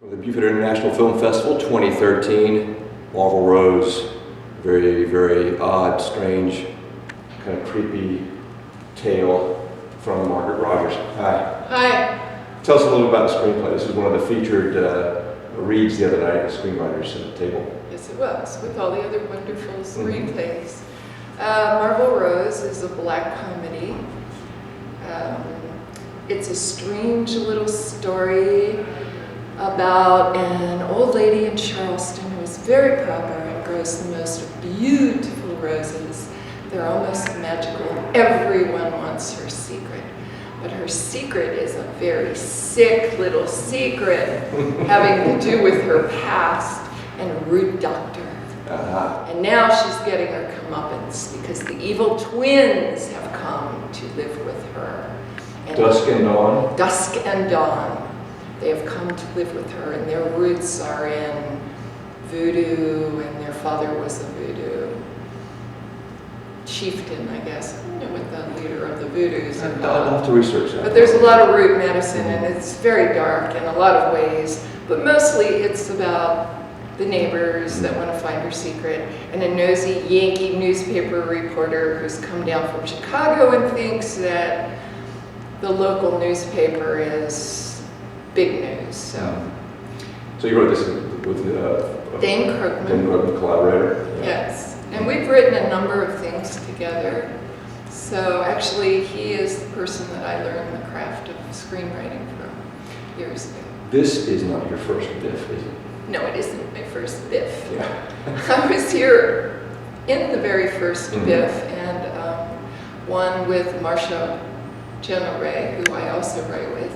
The Beaufort International Film Festival 2013, Margaret Rose, very, very odd, strange, kind of creepy tale from Margaret Rogers. Hi. Hi. Tell us a little about the screenplay. This is one of the featured reads the other night at the screenwriters table. Yes, it was, with all the other wonderful screenplays. Margaret Rose is a black comedy. It's a strange little story about an old lady in Charleston who is very proper and grows the most beautiful roses. They're almost magical. Everyone wants her secret. But her secret is a very sick little secret having to do with her past and a rude doctor. And now she's getting her comeuppance because the evil twins have come to live with her. And Dusk and Dawn? Dusk and Dawn. They have come to live with her, and their roots are in voodoo, and their father was a voodoo chieftain, I guess. I don't know what the leader of the voodoos are. I'll have to research that. But there's a lot of root medicine, and it's very dark in a lot of ways. But mostly it's about the neighbors that want to find her secret, and a nosy Yankee newspaper reporter who's come down from Chicago and thinks that the local newspaper is big news. So you wrote this with Dane Krugman. Dane Krugman, collaborator? Yeah. Yes, and we've written a number of things together. So actually, he is the person that I learned the craft of screenwriting from years ago. This is not your first BIFF, is it? No, it isn't my first BIFF. Yeah. I was here in the very first BIFF, and one with Marsha Ray, who I also write with.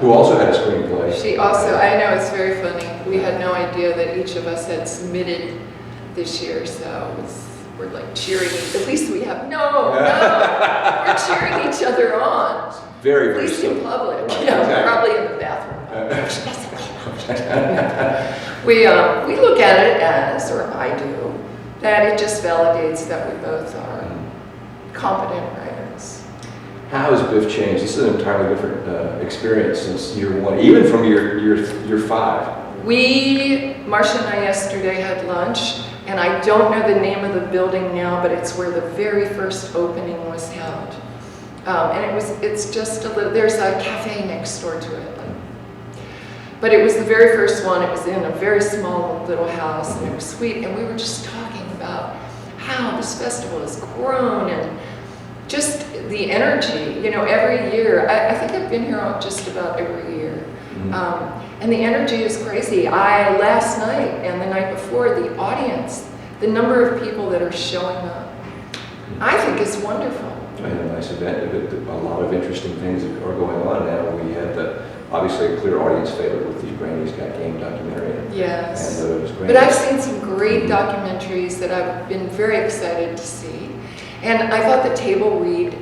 Who also had a screenplay. She also, I know, it's very funny. We had no idea that each of us had submitted this year, so we're like cheering. At least we have, no, we're cheering each other on. Very, at very least simple. in public, Right, you know, exactly. probably in the bathroom. We look at it as, or I do, that it just validates that we both are competent writers. How has BIFF changed? This is an entirely different experience since year one, even from year five. Marcia and I yesterday had lunch, and I don't know the name of the building now, but it's where the very first opening was held. And it's just a little, there's a cafe next door to it. But it was the very first one. It was in a very small little house, and it was sweet, and we were just talking about how this festival has grown and just the energy, you know, every year. I think I've been here just about every year. And the energy is crazy. Last night and the night before, the audience, the number of people that are showing up, I think is wonderful. I had a nice event. A lot of interesting things are going on now. We had obviously a clear audience favorite with the Granny's Got Game documentary. Yes. And it was great. But I've seen some great documentaries that I've been very excited to see. And I thought the table read,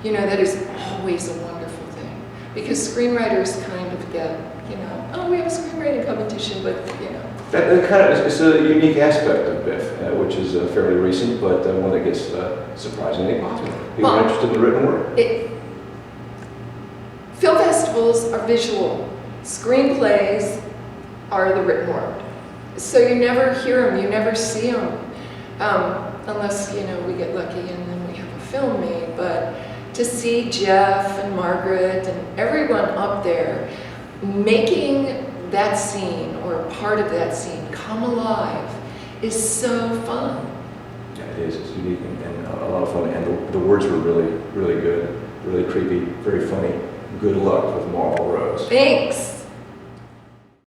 you know, that is always a wonderful thing. Because screenwriters kind of get, you know, oh, we have a screenwriting competition, but, you know. That kind of is a unique aspect of BIFF, which is fairly recent, but one that gets surprisingly popular. People are interested in the written word. Film festivals are visual. Screenplays are the written word. So you never hear them, you never see them, unless, you know, we get lucky and then we have a film made. But to see Jeff and Margaret and everyone up there making that scene or part of that scene come alive is so fun. Yeah, it is. It's unique and a lot of fun. And the words were really, really good, really creepy, very funny. Good luck with Margaret Rose. Thanks.